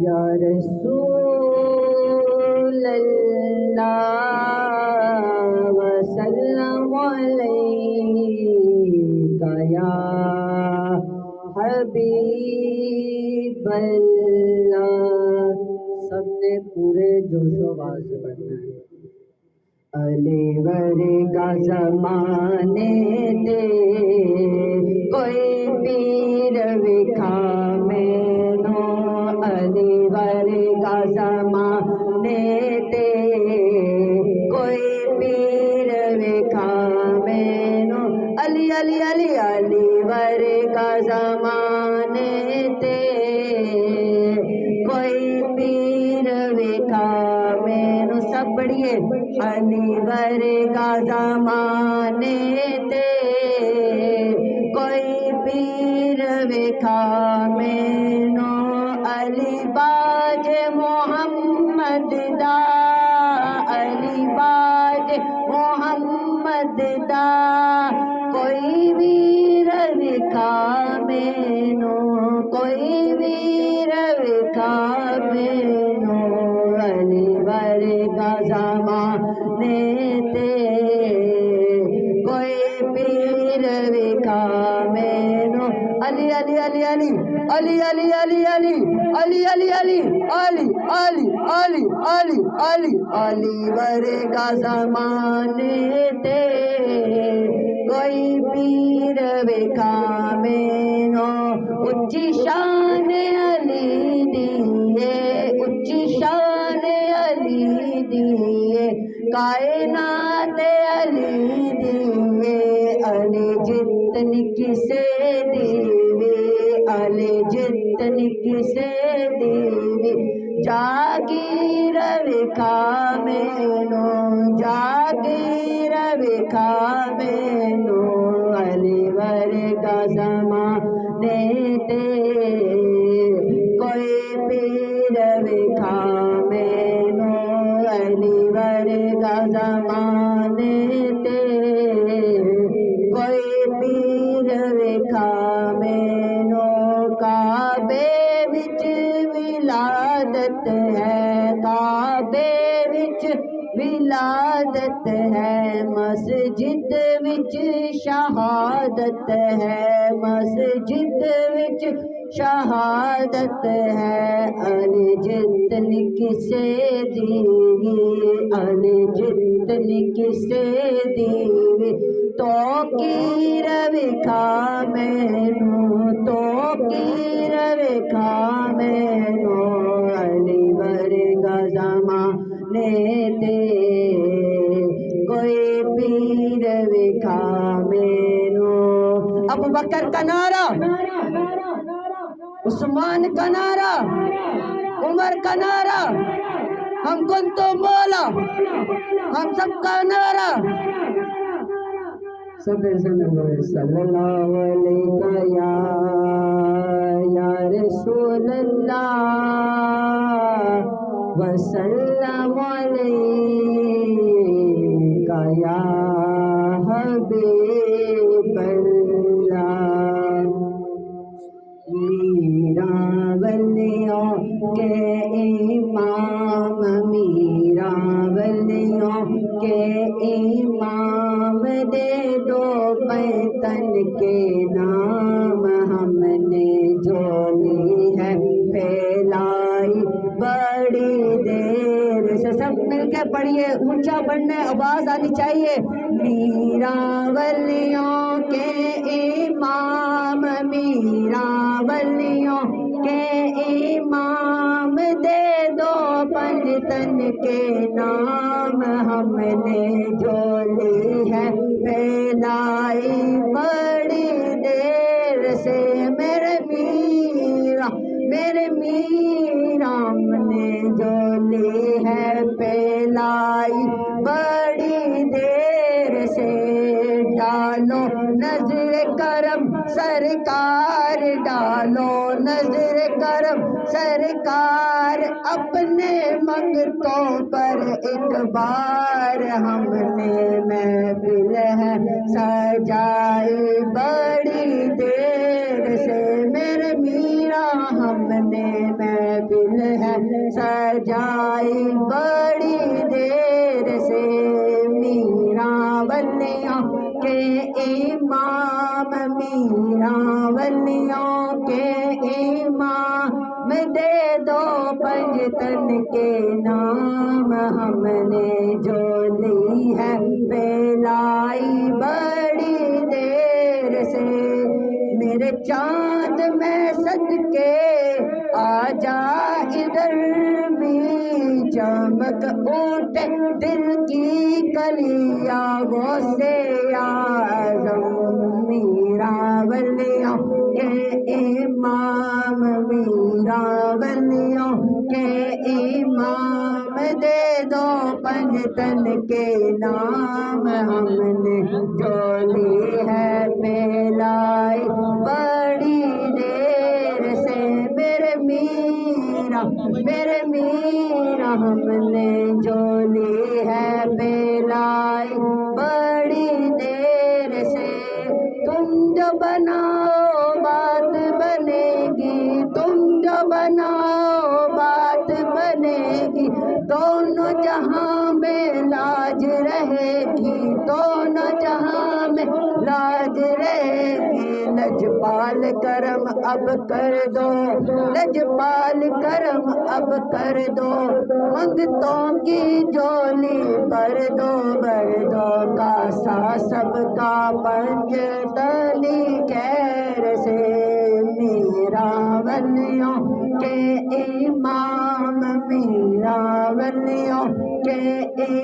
یا رسول اللہ وسلم علیکہ یا حبیب اللہ. سب نے پورے جوش و آواز سے پڑھنا ہے. علی ورگا زمانے دے کوئی پیر وکھا مینو. علی ورگا زمانے دے کوئی پیر وکھا مینو. علی علی علی علی ورگا زمانے دے کوئی پیر وکھا مینو. سب پڑھیے. علی ورگا زمانے تے کوئی پیر وکھا مینو. علی باج محمد دا علی باج محمد دا کوئی ویر وکھا مینو. کوئی ویر وکھا مینو. علی ورگا زمانے تے کوئی پیر وکھا مینو. علی علی علی علی علی علی علی علی علی علی علی علی علی علی علی علی علی ورگا زمانے تے کوئی پیر وکھا مینو. اچھی شان علی دیے اچھی شان علی دیے کائنات علی دیے. علی جتنی کسے دیوی علی جتنی کسے دیوی جاگیر وکھا مینو. جاگیر وکھا مینو. علی ورگا زمانے تے کوئی پیر وکھا مینو. علی ورگا زمانے تے کوئی پیر وکھا مینو. کعبے وچ ولادت ہے کعبے وچ ولادت ہے. مسجد وچ شہادت ہے مسجد وچ شہادت ہے. علی جتنی کسے دیوی علی جتنی کسے دیوی توقیر وکھا مینو. توقیر وکھا مینو. علی ورگا زمانے تے کوئی پیر وکھا مینو. ابو بکر کا نعرہ عثمان کا نعرہ عمر کا نعرہ ہم کن تو مولا ہم سب کا نعرہ. صلی اللہ علیہ یا رسول اللہ وسلم علیکہ یا حبیب اللہ. میرا ولیوں کے امام میرا ولیوں کے امام دے دو پیتن کے نام. ہم نے جولی ہے پھیلائی بڑی دیر سے. سب مل کے پڑھیے. اونچا پڑھنا ہے آواز آنی چاہیے. میرا ولیوں کے امام میرا ولیوں کے امام دے دو پنجتن کے نام. ہم نے جولی ہے پھیلائی بڑی دیر سے. میرے میرا ہم نے جولی ہے پھیلائی بڑی دیر سے. ڈالو نظر کرم سرکار ڈالو نظر کرم سرکار اپنے منگتوں پر ایک بار. ہم نے محفل ہے سجائی بڑی دیر سے. میرے نے محفل ہے سجائی بڑی دیر سے، میرا ولیوں کے امام، میرا ولیوں کے امام، دے دو پنجتن کے نام، ہم نے جو لی ہے پلائی بڑی دیر سے، میرے چاند میں صدقے آ جا ادھر بھی، چمک اٹھے دل کی کلیاں غوثِ اعظم، میرا ولیوں کے امام، میرا ولیوں کے امام، دے دو پنجتن کے نام، ہم نے جو لی ہے پلائی بڑی دیر سے، میرے میرا ہم نے جو لی ہے پلائی بڑی دیر سے، تم جو بناؤ بات بنے گی، تم جو بناؤ بات بنے گی، دونوں جہاں میں لاج رہے گی، دونوں جہاں میں لاج رہے گی، لجپال کرم اب کر دو، لجپال کرم اب کر دو، منگتوں کی جولی بھر دو، بھر دو کاسا سب کا پنجتنی خیر سے، میرا ولیوں کے امام، میرا ولیوں کے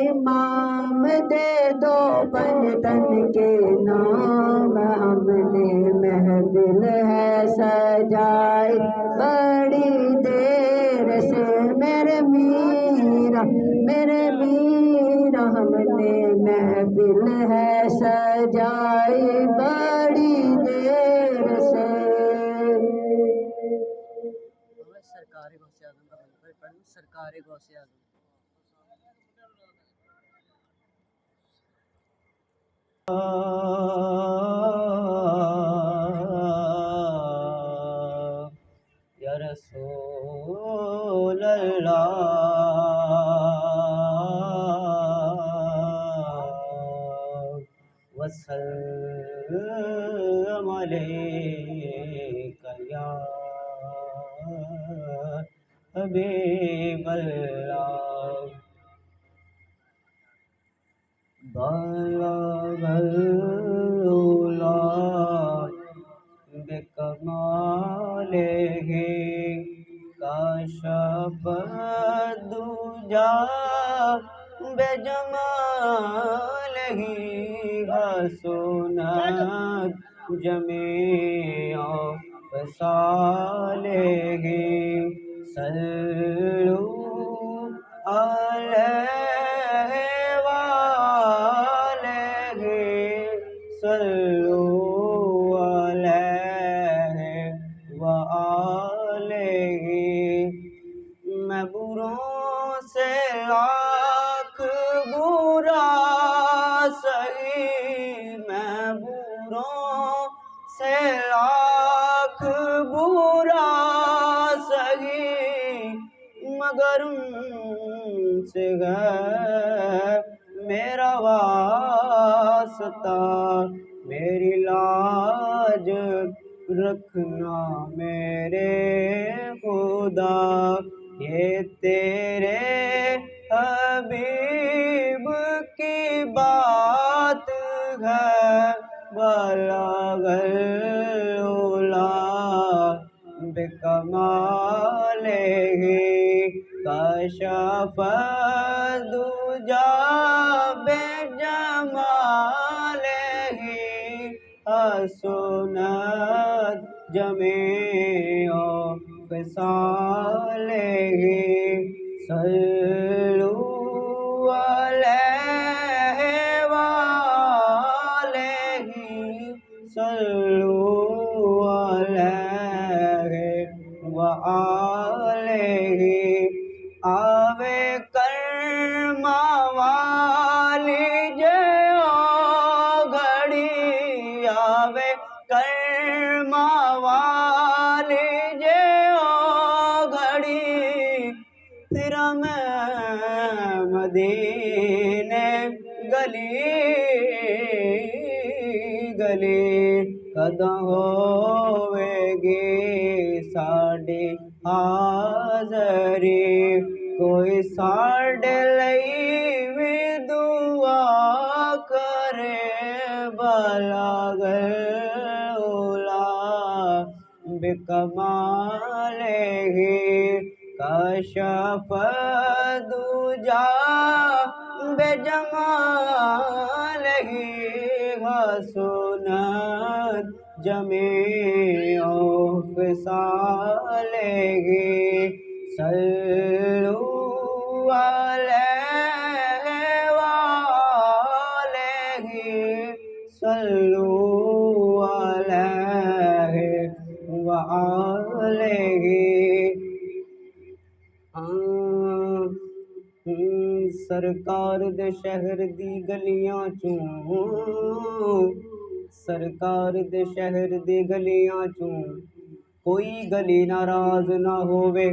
امام، دے دو پنجتن کے نام، ہم نے محفل ہے سجائی بڑی دیر سے، میرے میرا ہم نے محفل ہے سجائی بڑی دیر سے۔ سرکار غوث اعظم کا پڑھوں، سرکار غوث اعظم۔ یا رسول اللہ وسلم علیک یا حبیب اللہ، بلغ العلا بکمالہ، کاشف الدجا بجمالہ، حسنت جمیع خصالہ، صلو علیہ وآلہ، صلو علیہ وآلہ، میں بروں سے لاکھ برا سہی، میں بروں سے لاکھ برا سہی، مگر ان سے ہے میرا واسطہ، میری لاج رکھنا میرے خدا، یہ تیرے حبیب کی بات ہے، بلغ العلا بکمالہ، کشف الدجا بجمالہ، حسنت جمیع خصالہ، صلو علیہ وآلہ، صلو علیہ وآلہ، آوے کرم والی جو گھڑی، آوے کرم والی جو مدینے گلی گلی کداں ہوے گی ساڈی حاضری کوئی ساڈے لئی وی دعا کرے بلغ الاولا بکمالہ کشف الدجا بجمالہ حسنت جمیع خصالہ صلوا علیہ وآلہ صلوا علیہ وآلہ سرکار دے شہر دی گلیاں چوں سرکار دے شہر دی گلیاں چوں کوئی گلی ناراض نہ ہووے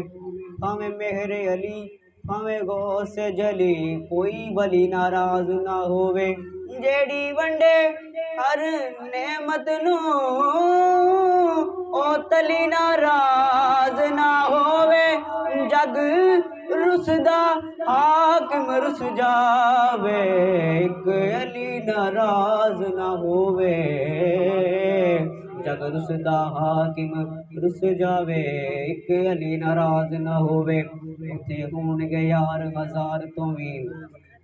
بھاویں مہر علی بھاویں غوث جلی کوئی ولی ناراض نہ ہووے جیڑی ونڈے ہر نعمت نو او تلی ناراض نہ ہووے جگ رسدا حاکم رس جاوے ایک علی ناراض نہ ہووے جگ رسدا حاکم رس جاوے ایک علی ناراض نہ ہووے اتھے ہون گے یار ہزار تو بھی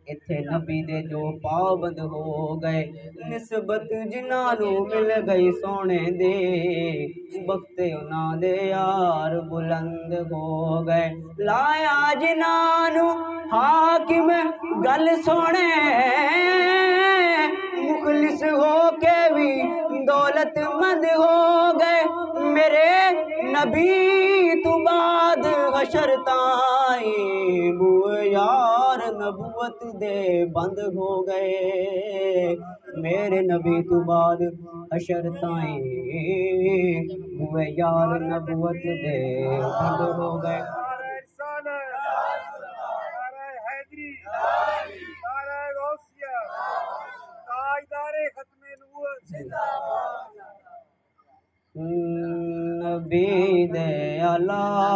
اتھے نبی دے جو پابند ہو گئے نسبت جنہاں مل گئی سونے دے وقت انہاں دے یار بلند ہو گئے لایا جنہاں حاکم گل سونے مخلص ہو کے بھی دولت مند ہو گئے میرے نبی تو بعد حشر تائیں بوئے یار نبوت دے بند ہو گئے میرے نبی تو بعد حشر تائیں بوئے یار نبوت دے بند ہو گئے نبی دے لاڈیاتے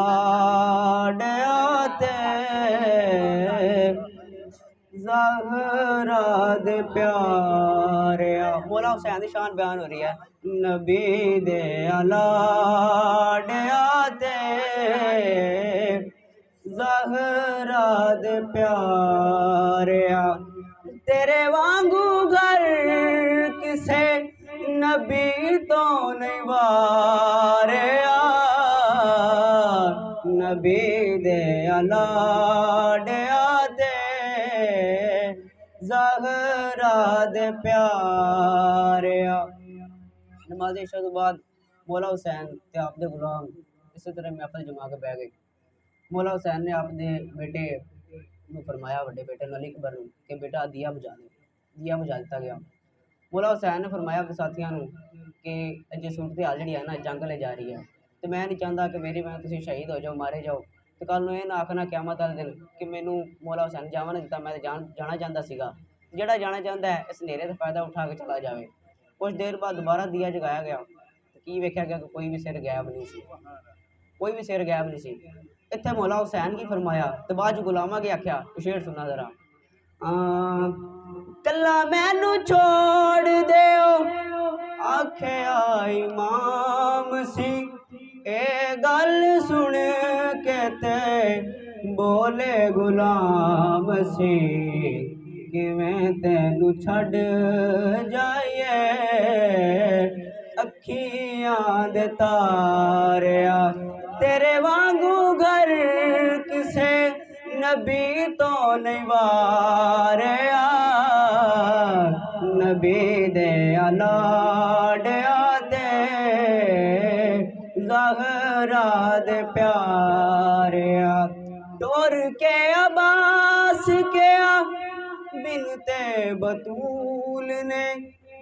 زہرا دے پیاریا مولا حسین دی شان بیان ہو رہی ہے نبی دے لاڈیاتے زہرا دے پیاریا تیرے وانگو گھر کسے نبی تو نہیں واریا نبی دے لاڈیا دے زہرا دے پیاریا نماز عشاء تو بعد مولا حسین تے آپ دے غلام اسی طرح محفل جما کے بہ گئی مولا حسین نے اپنے بیٹے نو فرمایا بڑے بیٹے علی اکبر کہ بیٹا دیا بجا دے دیا بجا دیتا گیا مولا حسین نے فرمایا اپنے ساتھیاں نو کہ جو صورت حال جڑی ہے نا جنگ لے جا رہی ہے تو میں نہیں چاہتا کہ میری وجہ تسی شہید ہو جاؤ مارے جاؤ تو کل نو یہ نہ آکھنا قیامت والے دن کہ مینوں مولا حسین جاوا نہ دیتا میں جانا چاہتا سیگا جڑا جانا چاہتا ہے اس نیرے کا فائدہ اٹھا کے چلا جاوے کچھ دیر بعد دوبارہ دیا جگایا گیا تو کی ویکھیا گیا کہ کوئی بھی سر غائب نہیں سی کوئی بھی سر غائب نہیں سی اتنے مولا حسین کی فرمایا تو بعد غلامہ کے آخیا شعر سننا ذرا کلا مینو چھوڑ دیو آکھیا امام سی اے گل سن کے تے بولے غلام سی کیویں تینو چھڈ جائیے اکھیاں دے تاریا تیرے وانگو گھر کسے نبی تو نہیں واریا نبی دے لاڈیا دے زہرا دے پیاریا ٹور کے عباس کیا بنتے بطول نے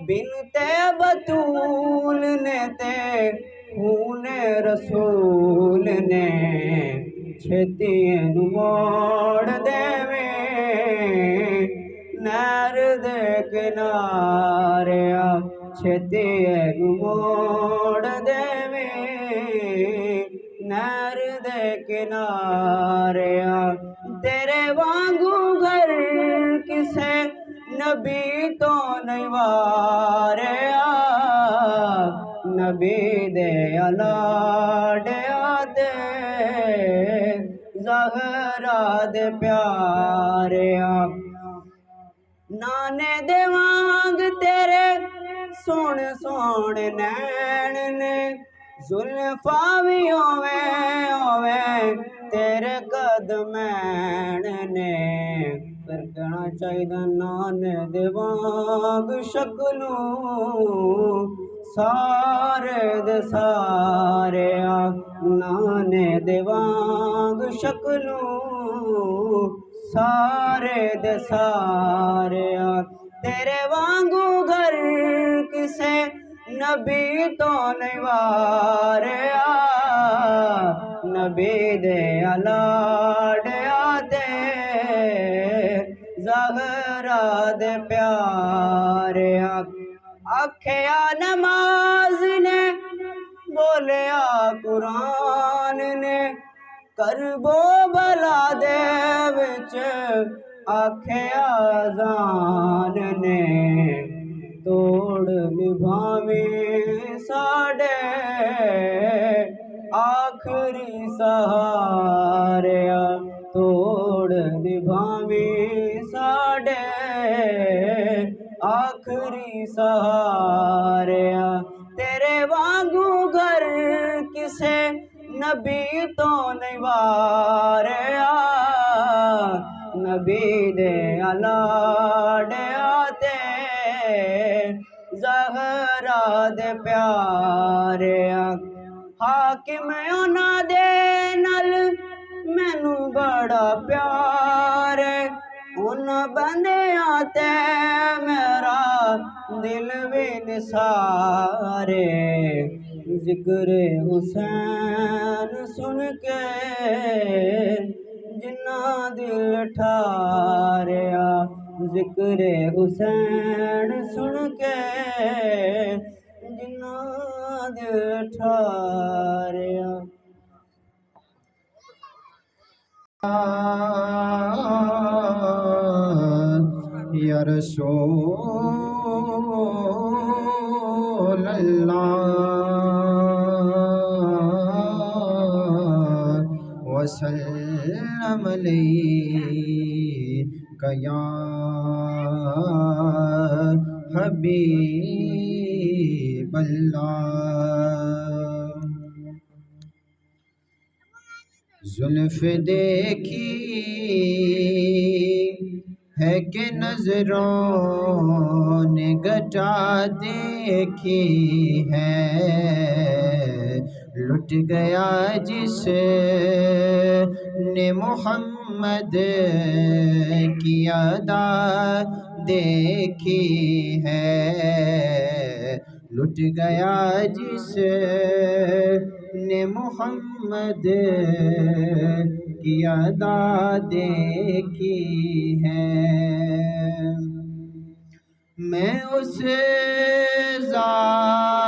بنتے بطول نے تے خون رسول نے چھتی موڑ دے کنارے چھتی موڑ دے نہر دے کنارے تیرے وانگو گھر کسے نبی تو نہیں وارے نبی دے الاڑیا دے زہرا دے پیارے نانے دے وانگ تیرے سون سون نین نے زلفاں بھی ہووے تیرے قدمین نے پر کہنا چاہیے نانے دے وانگ شکلوں سارے دے سارے نانے دے وانگ شکلوں سارے دے سارے تیرے وانگو گھر کسے نبی تو نہیں وارے نبی دے الاڑیا دے زہرا دے پیارے آکھیا نماز نے بولیا قرآن نے کربو بلا دے وچ آکھیا اذان نے توڑ نبھاویں ساڑے آخری سہارے توڑ نبھاویں ساڑے آخری سہارے تیرے وانگو گھر کسے نبی تو نہیں وارے نبی دے الاڑیا دے زہرا دے پیارے حاکم اونا دے نل مینو بڑا پیارے ان بندیاں تے میرا دل بھی نثارے ذکر حسین سن کے جنا دل ٹھاریا ذکر حسین سن کے جنا دل ٹھاریا یا رسول اللہ وسلم علیک یا حبیب اللہ زلف دیکھی ہے کہ نظروں نے گٹا دیکھی ہے لٹ گیا جس نے محمد کی ادا دیکھی ہے لٹ گیا جس نے محمد کی ادا دیکھی ہے میں اس ذات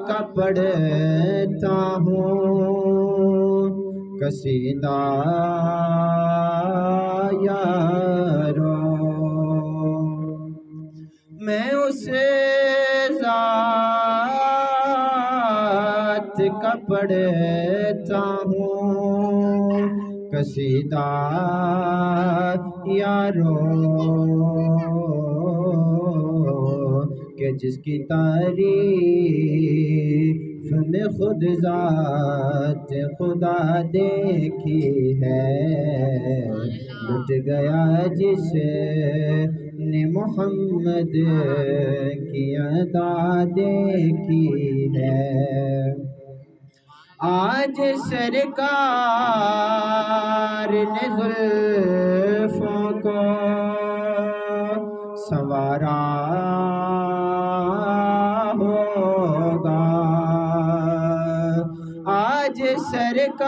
کا پڑھتا ہوں قصیدہ یارو میں اس ذات کا پڑھتا ہوں قصیدہ یارو کہ جس کی تعریف میں خود ذات خدا دیکھی ہے لٹ گیا جس نے محمد کی ادا دیکھی ہے آج سرکار نے زلفوں کو سنوارا ہوگا آج سرکار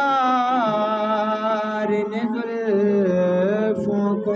نے زلفوں کو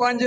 5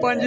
5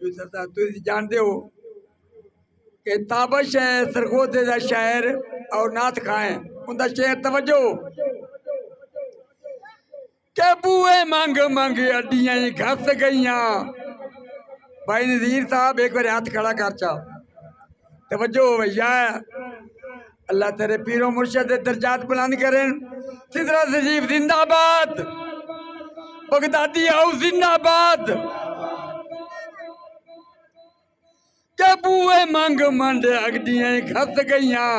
یوسف صاحب تھی جانتے ہو کہ تابش ہے سرگوتے دا شاعر اور نعت خائیں ان دا شعر توجہ کہ بوئے مانگ مانگ اڈیاں گھس گئیاں بھائی نذیر صاحب ایک بار ہاتھ کھڑا کر چا توجہ بھیا اللہ تیرے پیروں مرشد درجات بلند کریں سدرا سجیب زندہ باد بغدادی ہاؤس زندہ باد کہ بوئے مانگ مانگ اڈیاں گھس گئیاں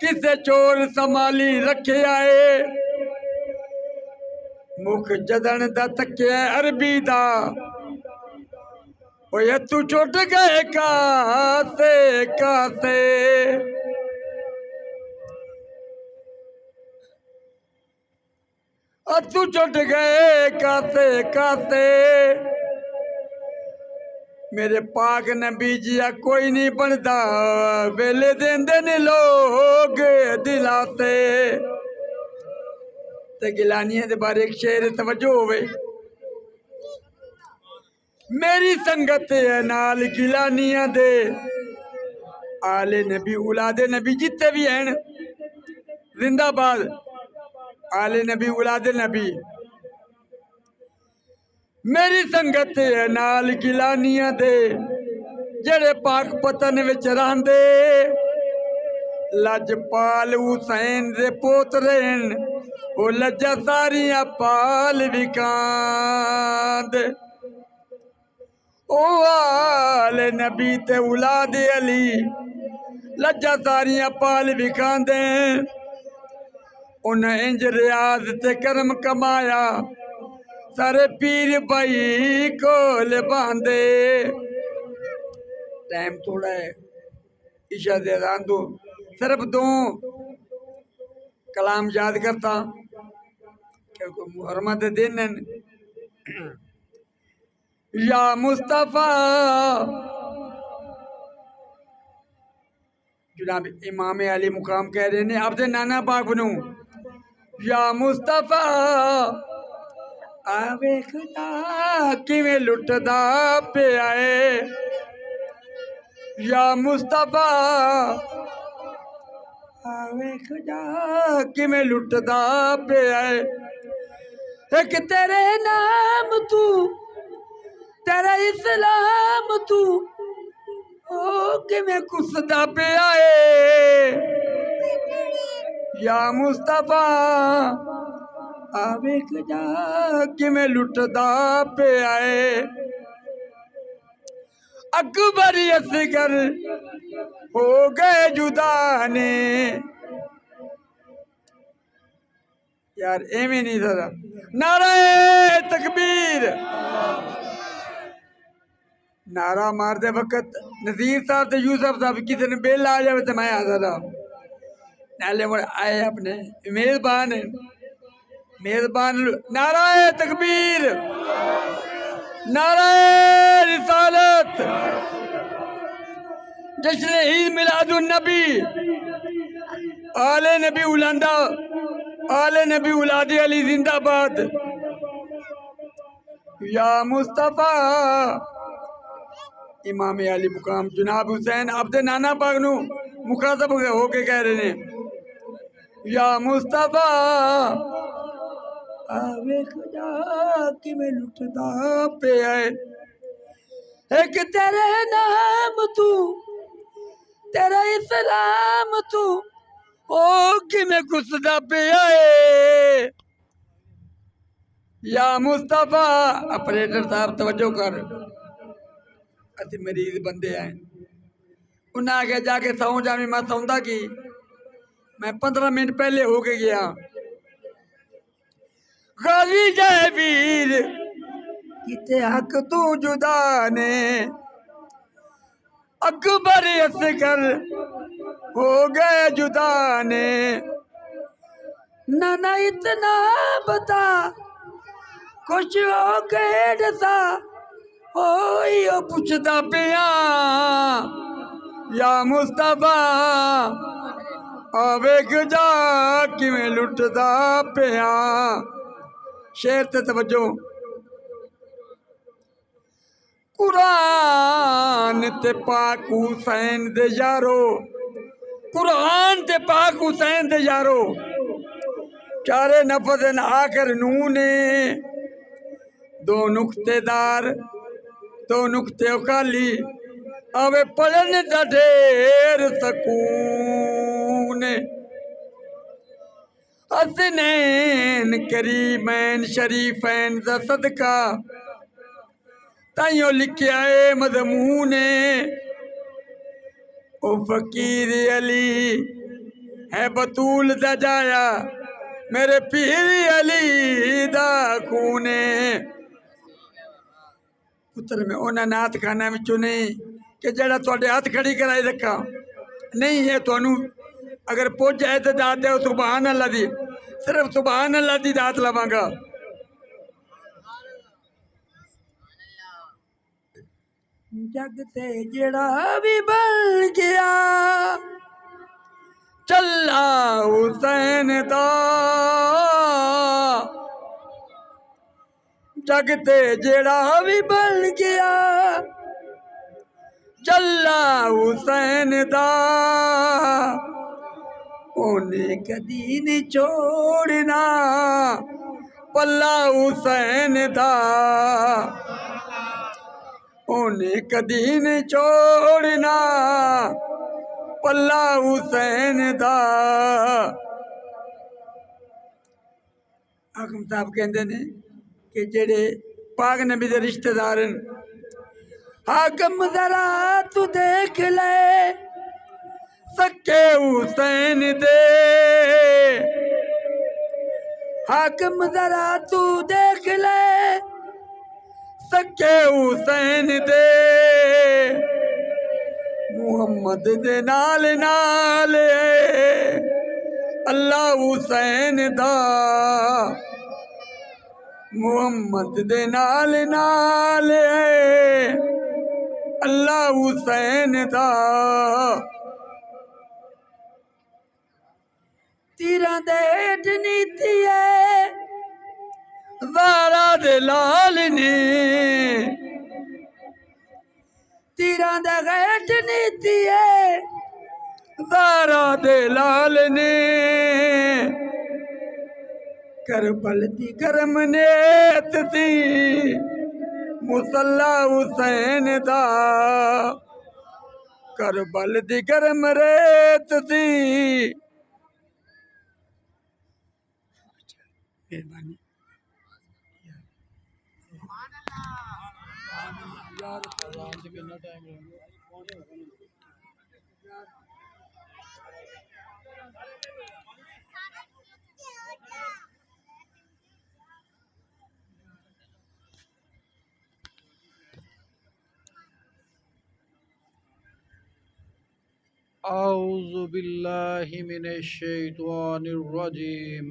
کسے چور سنبھالی رکھے آئے مکھ جدن دا تکے عربی دا اوے تو چھوٹ گئے کاسے کاسے تو چھوٹ گئے کاسے کاسے میرے پاک نبی جیا کوئی نہیں بندا ویلے دیندے نے لوگ دلاتے تے گیلانیاں دے بارے ایک شعر توجہ ہوئے میری سنگت ہے نال گیلانیاں دے آل نبی اولاد نبی جتے بھی ہیں زندہ باد آل نبی اولاد نبی میری سنگت ہے نال گیلانیاں دے جڑے پاک پتن وچ رہندے لجپال حسین دے پوترین او لجا ساریاں پال وکاند او آل نبی تے اولاد علی لجا ساریاں پال وکاندے انہیں انج ریاض تے کرم کمایا سارے پیر بھائی کول باندے ٹائم تھوڑا ہے عشاء دے اذان دو صرف دو کلام یاد کرتا کیونکہ محرمہ دے دن یا مصطفیٰ جناب امام علی مقام کہہ رہے ہیں عبد نانا پاک بنو یا مصطفیٰ آوے خدا کیویں لٹدا پہ آئے یا مصطفیٰ آوے خدا کیویں لٹدا پہ آئے ایک تیرے نام تو تیرا اسلام تو او کیویں کسدا پہ آئے یا مصطفیٰ آوے خدا کیویں لٹدا پہ آئے اکبر اصغر ہو گئے جدا نے یار ایویں نہیں ذرا نعرہ تکبیر نعرہ مار دے وقت نذیر صاحب تے یوسف صاحب کسی نے بیل آ جائے تو میں حاضر ہوں نالے مڑ آئے اپنے میزبان ہیں میزبان نعرہ تکبیر نعرہ رسالت جشن عید میلاد النبی آل نبی اولندہ آل نبی اولاد علی زندہ باد یا مصطفیٰ امام علی مقام جناب حسین عبد نانا پاک نو مخاطب ہو کے کہہ رہے ہیں یا مصطفیٰ آوے خدا کی میں لٹدا پہ آئے ایک تیرے نام تو تیرا اسلام تو او کی میں کسدا پہ آئے یا مصطفیٰ اپریٹر صاحب توجہ کر اتے مریض بندے آئے انہاں آگے جا کے ساؤں جامی میں ساؤں کی میں 15 منٹ پہلے ہو کے گیا غازی جائے ویر کتے حق تو جدا نے اکبر اصغر ہو گئے جدا نے نانا اتنا بتا خوش ہو گئے ڈسا ہوئی او پوچھتا پیا یا مصطفیٰ آویک جا کیویں لٹدا پیا شعر تے توجہ قرآن تے پاک حسین دے یارو، قرآن تے پاک حسین دے یارو، چارے نفذ آخر نون دو نقطے دار، دو نقطے اکالی، اوے پڑھن دا ڈھیر سکون، حسنین کریمین شریفین دا صدقہ تائیوں لکھیا اے مضمون، او فقیر علی ہے بطول دا جایا، میرے پیر علی دا خونے۔ پتر میں اونا نات کھانا میں چنے کہ جڑا توڑے ہاتھ کھڑی کرائی رکھا نہیں ہے، تو انہوں اگر پوچھ جائے تو داتے ہو سبحان اللہ دی، صرف سبحان اللہ دی دات لوانگا۔ جگ تے جڑا بھی بن گیا چلا حسین دا، جگ تے جڑا بھی بن گیا چلا حسین دا، انہیں کدی نہیں چھوڑنا پلہ حسین دا، انہیں کدی نہیں چھوڑنا پلہ حسین دا۔ حاکم صاحب کہندے نے کہ جڑے پاک نبی دے رشتہ دار ہیں، حاکم ذرا تو دیکھ لے سکے حسین دے، حاکم ذرا تو دیکھ لے سکے حسین دے، محمد دے نال نال اے اللہ حسین دا، محمد دے نال نال اے اللہ حسین دا۔ تیران دے ہیٹھ نیتی ہے زہرا دے لال نے، تیران دے ہیٹھ نیتی ہے زہرا دے لال نے، کربل دی گرم نیت تھی مصلی حسین دا، کربل دی گرم ریت تھی۔ مہربانی اعوذ باللہ من الشیطان الرجیم،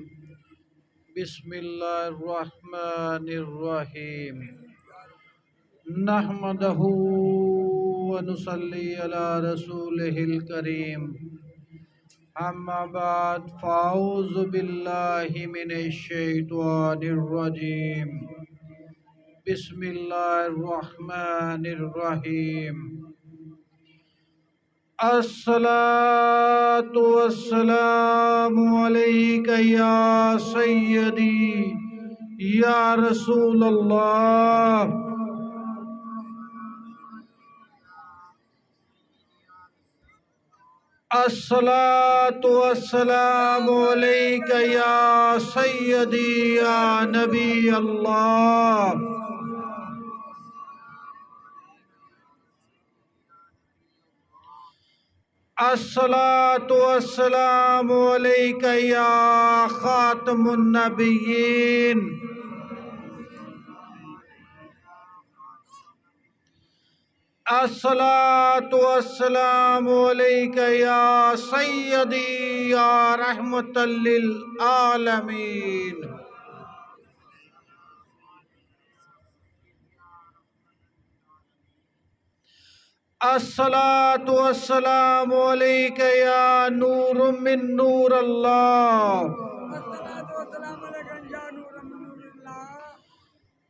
بسم اللہ الرحمن الرحیم، نحمدہ ونصلی علی رسولہ الکریم، اما بعد فاعوذ باللہ من الشیطان الرجیم، بسم اللہ الرحمن الرحیم، الصلاة والسلام علیک یا سیدی یا رسول اللہ، الصلاة والسلام علیک یا سیدی یا نبی اللہ، الصلاة والسلام علیک یا خاتم النبیین، الصلاة والسلام علیک یا سیدی یا رحمت للعالمین، الصلاة والسلام علیک یا نور من نور اللہ،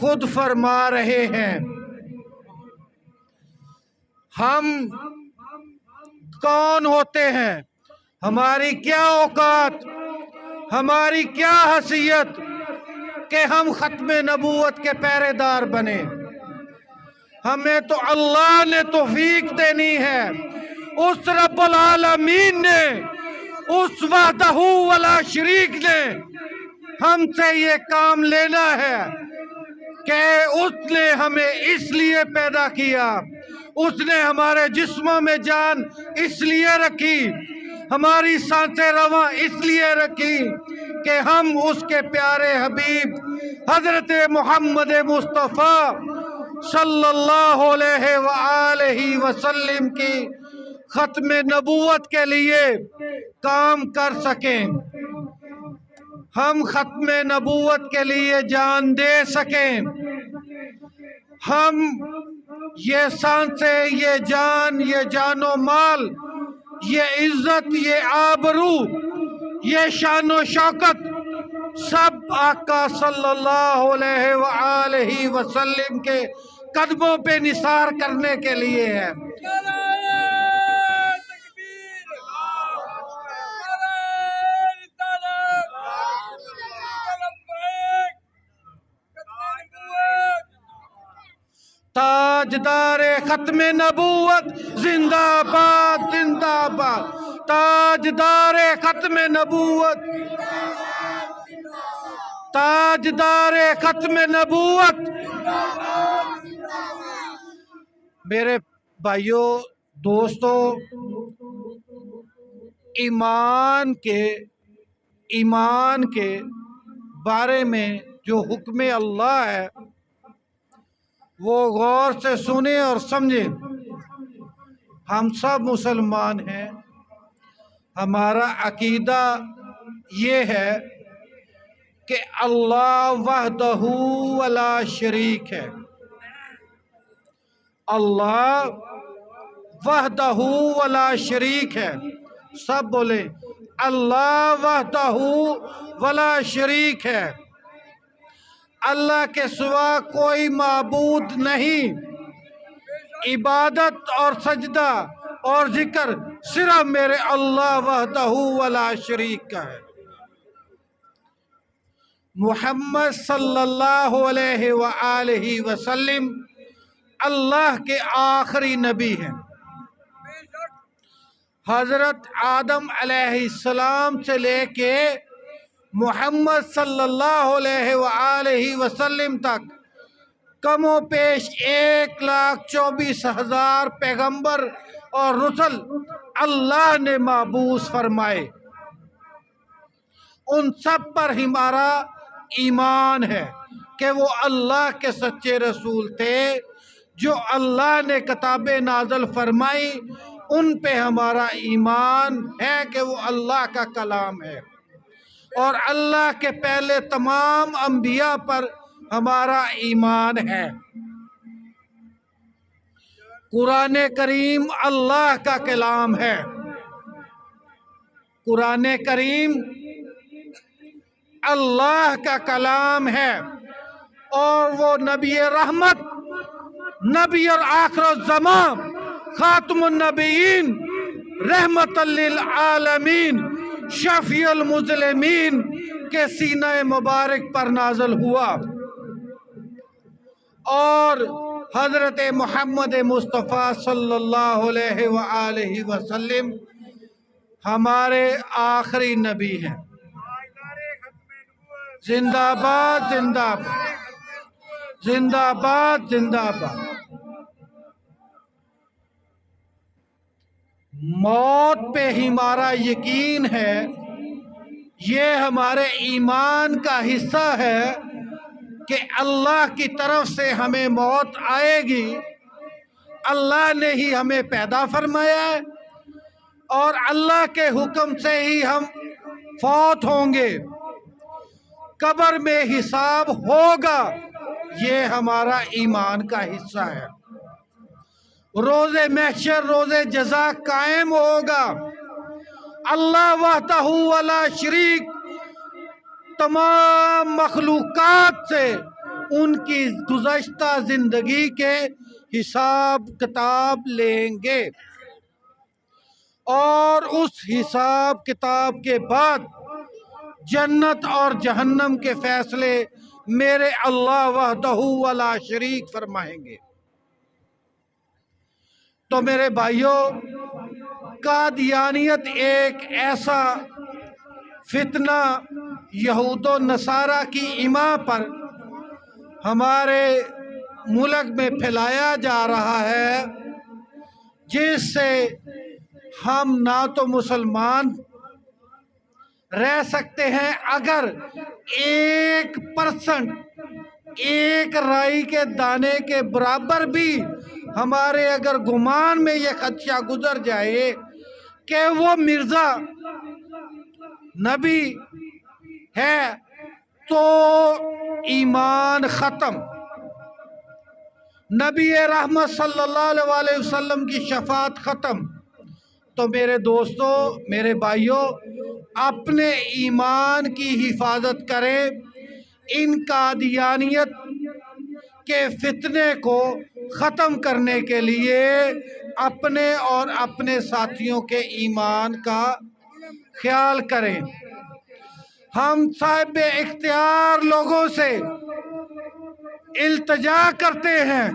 خود فرما رہے ہیں۔ ہم کون ہوتے ہیں، ہماری کیا اوقات، ہماری کیا حیثیت کہ ہم ختم نبوت کے پہرے دار بنے۔ ہمیں تو اللہ نے توفیق دینی ہے، اس رب العالمین نے، اس وحدہ ولا شریک نے ہم سے یہ کام لینا ہے کہ اس نے ہمیں اس لیے پیدا کیا، اس نے ہمارے جسموں میں جان اس لیے رکھی، ہماری سانسیں رواں اس لیے رکھی کہ ہم اس کے پیارے حبیب حضرت محمد مصطفیٰ صلی اللہ علیہ وآلہ وسلم کی ختم نبوت کے لیے کام کر سکیں، ہم ختم نبوت کے لیے جان دے سکیں، ہم یہ سانسیں، یہ جان و مال، یہ عزت، یہ آبرو، یہ شان و شوکت سب آقا صلی اللہ علیہ وآلہ وسلم کے قدموں پہ نثار کرنے کے لیے ہے۔ تاجدار ختم نبوت زندہ باد، زندہ باد، تاجدار ختم نبوت، تاجدار ختم نبوت۔ میرے بھائیوں، دوستو، ایمان کے بارے میں جو حکم اللہ ہے وہ غور سے سنیں اور سمجھیں۔ ہم سب مسلمان ہیں، ہمارا عقیدہ یہ ہے کہ اللہ وحدہ ولا شریک ہے، اللہ وحدہ ولا شریک ہے۔ سب بولیں، اللہ وحدہ ولا شریک ہے، اللہ کے سوا کوئی معبود نہیں، عبادت اور سجدہ اور ذکر صرف میرے اللہ وحدہ ولا شریک کا ہے۔ محمد صلی اللہ علیہ وآلہ وسلم اللہ کے آخری نبی ہیں۔ حضرت آدم علیہ السلام سے لے کے محمد صلی اللہ علیہ وآلہ وسلم تک کم و پیش 1,24,000 پیغمبر اور رسل اللہ نے مبعوث فرمائے، ان سب پر ہمارا ایمان ہے کہ وہ اللہ کے سچے رسول تھے، جو اللہ نے کتابیں نازل فرمائی ان پہ ہمارا ایمان ہے کہ وہ اللہ کا کلام ہے، اور اللہ کے پہلے تمام انبیاء پر ہمارا ایمان ہے۔ قرآن کریم اللہ کا کلام ہے، قرآن کریم اللہ کا کلام ہے، اور وہ نبی رحمت، نبی اور آخر الزمان، خاتم النبیین، رحمت للعالمین، شفیع المذنبین کے سینہ مبارک پر نازل ہوا، اور حضرت محمد مصطفیٰ صلی اللہ علیہ وآلہ وسلم ہمارے آخری نبی ہیں۔ زندہ باد، زندہ باد، زندہ باد، زندہ باد۔ موت پہ ہمارا یقین ہے، یہ ہمارے ایمان کا حصہ ہے کہ اللہ کی طرف سے ہمیں موت آئے گی، اللہ نے ہی ہمیں پیدا فرمایا ہے، اور اللہ کے حکم سے ہی ہم فوت ہوں گے، قبر میں حساب ہوگا، یہ ہمارا ایمان کا حصہ ہے۔ روز محشر، روز جزا قائم ہوگا، اللہ وحدہ ولا شریک تمام مخلوقات سے ان کی گزشتہ زندگی کے حساب کتاب لیں گے، اور اس حساب کتاب کے بعد جنت اور جہنم کے فیصلے میرے اللہ وحدہ ولا شریک فرمائیں گے۔ تو میرے بھائیوں، قادیانیت ایک ایسا فتنہ یہود و نصارہ کی ایما پر ہمارے ملک میں پھیلایا جا رہا ہے، جس سے ہم نہ تو مسلمان رہ سکتے ہیں اگر 1% ایک رائی کے دانے کے برابر بھی ہمارے اگر گمان میں یہ خدشہ گزر جائے کہ وہ مرزا نبی ہے تو ایمان ختم، نبی رحمت صلی اللہ علیہ وسلم کی شفاعت ختم۔ تو میرے دوستو، میرے بھائیوں، اپنے ایمان کی حفاظت کریں، ان قادیانیت کے فتنے کو ختم کرنے کے لیے اپنے اور اپنے ساتھیوں کے ایمان کا خیال کریں۔ ہم صاحب اختیار لوگوں سے التجا کرتے ہیں،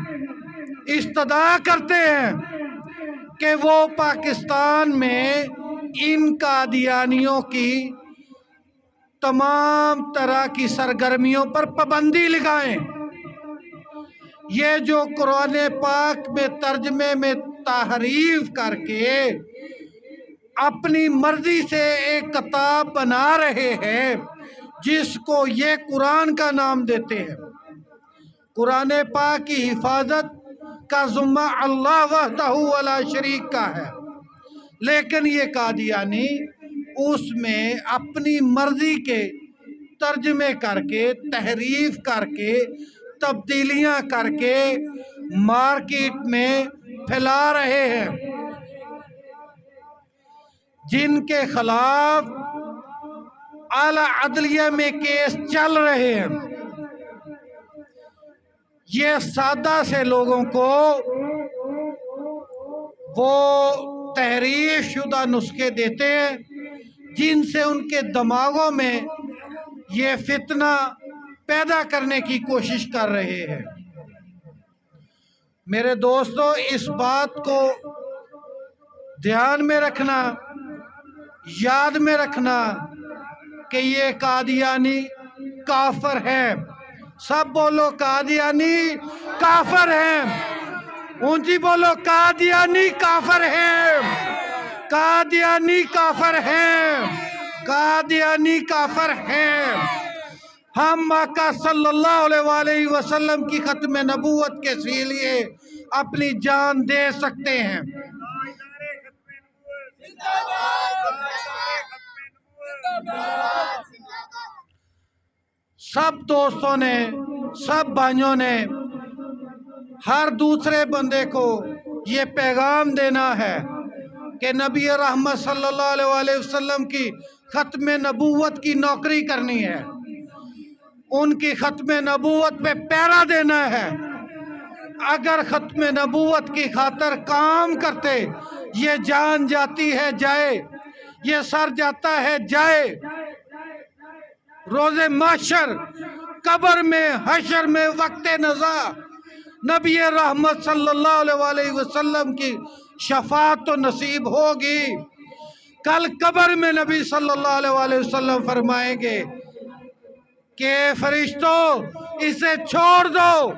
استدعا کرتے ہیں کہ وہ پاکستان میں ان قادیانیوں کی تمام طرح کی سرگرمیوں پر پابندی لگائیں۔ یہ جو قرآن پاک میں ترجمے میں تحریف کر کے اپنی مرضی سے ایک کتاب بنا رہے ہیں جس کو یہ قرآن کا نام دیتے ہیں، قرآن پاک کی حفاظت کا ذمہ اللہ وحدہ ولا شریک کا ہے، لیکن یہ قادیانی اس میں اپنی مرضی کے ترجمے کر کے، تحریف کر کے، تبدیلیاں کر کے مارکیٹ میں پھیلا رہے ہیں، جن کے خلاف اعلیٰ عدلیہ میں کیس چل رہے ہیں۔ یہ سادہ سے لوگوں کو وہ تحریف شدہ نسخے دیتے ہیں جن سے ان کے دماغوں میں یہ فتنہ پیدا کرنے کی کوشش کر رہے ہیں۔ میرے دوستو، اس بات کو دھیان میں رکھنا، یاد میں رکھنا کہ یہ قادیانی کافر ہے۔ سب بولو قادیانی کافر ہے، اونچی بولو قادیانی کافر ہے، قادیانی کافر ہے، قادیانی کافر ہے۔ ہم آقا صلی اللہ علیہ وآلہ وسلم کی ختم نبوت کے لیے اپنی جان دے سکتے ہیں۔ سب دوستوں نے، سب بھائیوں نے ہر دوسرے بندے کو یہ پیغام دینا ہے کہ نبی رحمت صلی اللہ علیہ وآلہ وسلم کی ختم نبوت کی نوکری کرنی ہے، ان کی ختم نبوت پہ پہرا دینا ہے۔ اگر ختم نبوت کی خاطر کام کرتے، یہ جان جاتی ہے جائے، یہ سر جاتا ہے جائے، روز محشر، قبر میں، حشر میں، وقت نزا نبی رحمت صلی اللہ علیہ وآلہ وسلم کی شفاعت تو نصیب ہوگی۔ کل قبر میں نبی صلی اللہ علیہ وآلہ وسلم فرمائیں گے کہ فرشتوں اسے چھوڑ دو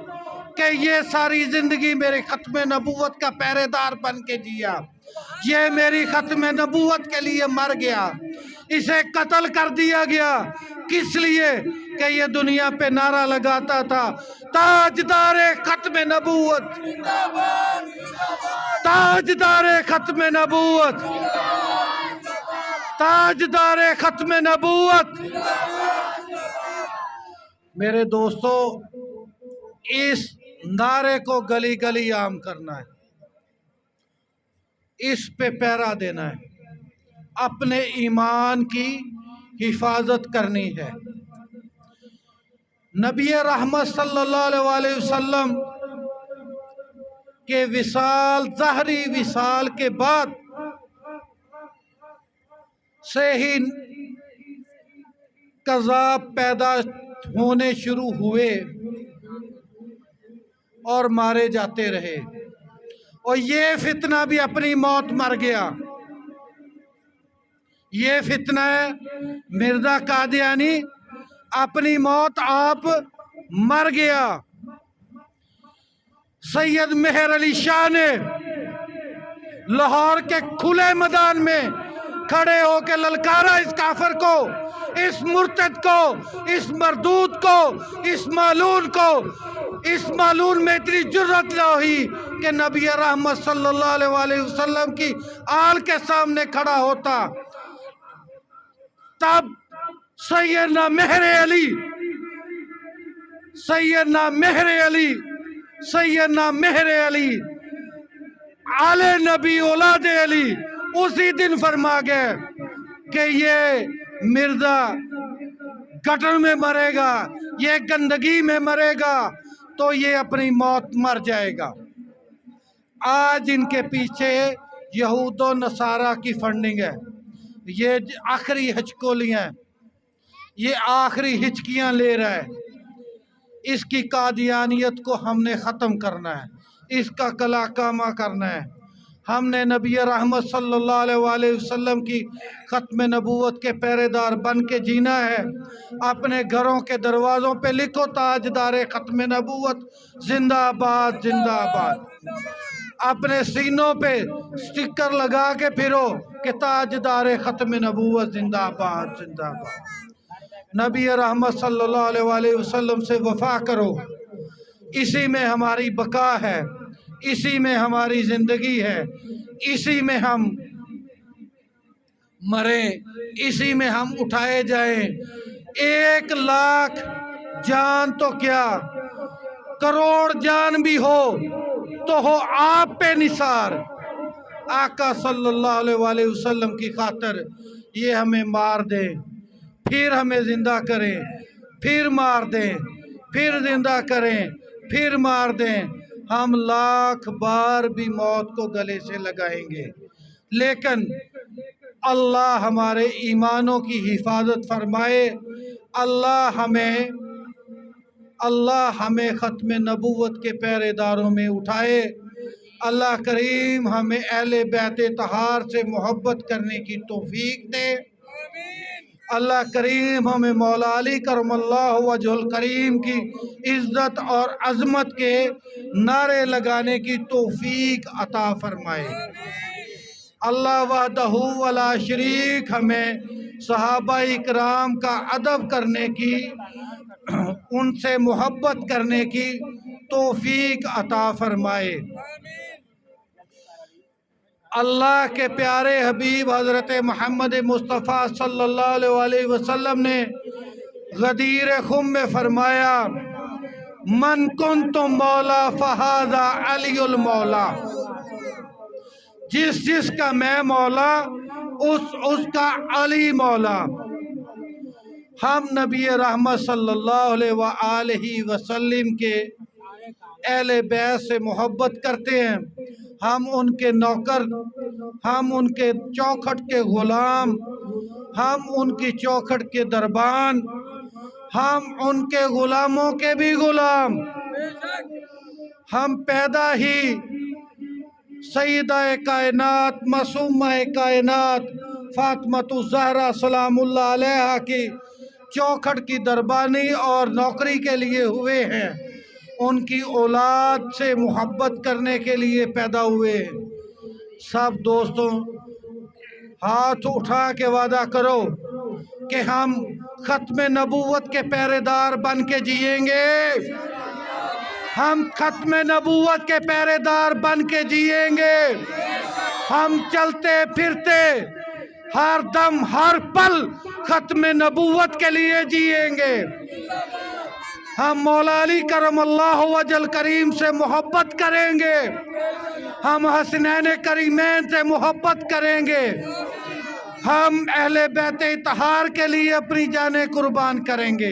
کہ یہ ساری زندگی میرے ختم نبوت کا پہرے دار بن کے جیا، یہ میری ختم نبوت کے لیے مر گیا، اسے قتل کر دیا گیا، کس لیے کہ یہ دنیا پہ نعرہ لگاتا تھا تاجدار ختم نبوت، تاجدار ختم نبوت، تاجدار ختم نبوت۔ میرے دوستو، اس نعرے کو گلی گلی عام کرنا ہے، اس پہ پہرا دینا ہے، اپنے ایمان کی حفاظت کرنی ہے۔ نبی رحمت صلی اللہ علیہ وسلم کے وصال، ظاہری وصال کے بعد سے ہی کذاب پیدا ہونے شروع ہوئے اور مارے جاتے رہے، اور یہ فتنہ بھی اپنی موت مر گیا۔ یہ فتنہ ہے مرزا قادیانی، اپنی موت آپ مر گیا۔ سید مہر علی شاہ نے لاہور کے کھلے میدان میں کھڑے ہو کے للکارا اس کافر کو، اس مرتد کو، اس مردود کو، اس مالون کو۔ اس مالون میں اتنی جرأت نہ ہوئی کہ نبی رحمت صلی اللہ علیہ وسلم کی آل کے سامنے کھڑا ہوتا۔ تب سیدنا مہر علی، سیدنا مہر علی، سیدنا مہر علی آلِ نبی اولاد علی اسی دن فرما گئے کہ یہ مرزا گٹر میں مرے گا، یہ گندگی میں مرے گا، تو یہ اپنی موت مر جائے گا۔ آج ان کے پیچھے یہود و نصارہ کی فنڈنگ ہے، یہ آخری ہچکولیاں، یہ آخری ہچکیاں لے رہا ہے۔ اس کی قادیانیت کو ہم نے ختم کرنا ہے، اس کا کلا کامہ کرنا ہے۔ ہم نے نبی رحمت صلی اللہ علیہ وسلم کی ختم نبوت کے پہرے دار بن کے جینا ہے۔ اپنے گھروں کے دروازوں پہ لکھو تاجدار ختم نبوت زندہ آباد، زندہ آباد۔ اپنے سینوں پہ سٹکر لگا کے پھرو کہ تاجدار ختم نبوت زندہ آباد، زندہ آباد۔ نبی رحمت صلی اللہ علیہ وسلم سے وفا کرو، اسی میں ہماری بقا ہے، اسی میں ہماری زندگی ہے، اسی میں ہم مریں، اسی میں ہم اٹھائے جائیں۔ 1,00,000 جان تو کیا، کروڑ جان بھی ہو تو ہو آپ پہ نثار۔ آقا صلی اللہ علیہ وسلم کی خاطر یہ ہمیں مار دیں، پھر ہمیں زندہ کریں، پھر مار دیں، پھر زندہ کریں، پھر مار دیں، ہم 1,00,000 بار بھی موت کو گلے سے لگائیں گے، لیکن اللہ ہمارے ایمانوں کی حفاظت فرمائے۔ اللہ ہمیں ختم نبوت کے پہرے داروں میں اٹھائے۔ اللہ کریم ہمیں اہل بیت طہار سے محبت کرنے کی توفیق دے۔ اللہ کریم ہمیں مولا علی کرم اللہ وجہ الکریم کی عزت اور عظمت کے نعرے لگانے کی توفیق عطا فرمائے۔ اللہ وحدہ ولا شریک ہمیں صحابہ اکرام کا ادب کرنے کی، ان سے محبت کرنے کی توفیق عطا فرمائے۔ اللہ کے پیارے حبیب حضرت محمد مصطفیٰ صلی اللہ علیہ وسلم نے غدیر خم میں فرمایا، من کنت مولا فہذا علی المولا، جس کا میں مولا اس کا علی مولا۔ ہم نبی رحمت صلی اللہ علیہ وسلم کے اہل بیت سے محبت کرتے ہیں، ہم ان کے نوکر، ہم ان کے چوکھٹ کے غلام، ہم ان کی چوکھٹ کے دربان، ہم ان کے غلاموں کے بھی غلام۔ ہم پیدا ہی سیدہ کائنات، معصومہ کائنات فاطمۃ الزہرا سلام اللہ علیہا کی چوکھٹ کی دربانی اور نوکری کے لیے ہوئے ہیں، ان کی اولاد سے محبت کرنے کے لیے پیدا ہوئے ہیں۔ سب دوستوں ہاتھ اٹھا کے وعدہ کرو کہ ہم ختم نبوت کے پہرے دار بن کے جئیں گے، ہم ختم نبوت کے پہرے دار بن کے جئیں گے، ہم چلتے پھرتے ہر دم ہر پل ختم نبوت کے لیے جئیں گے۔ ہم مولا علی کرم اللہ وجہ الکریم سے محبت کریں گے، ہم حسنین کریمین سے محبت کریں گے، ہم اہل بیت طہار کے لیے اپنی جانیں قربان کریں گے،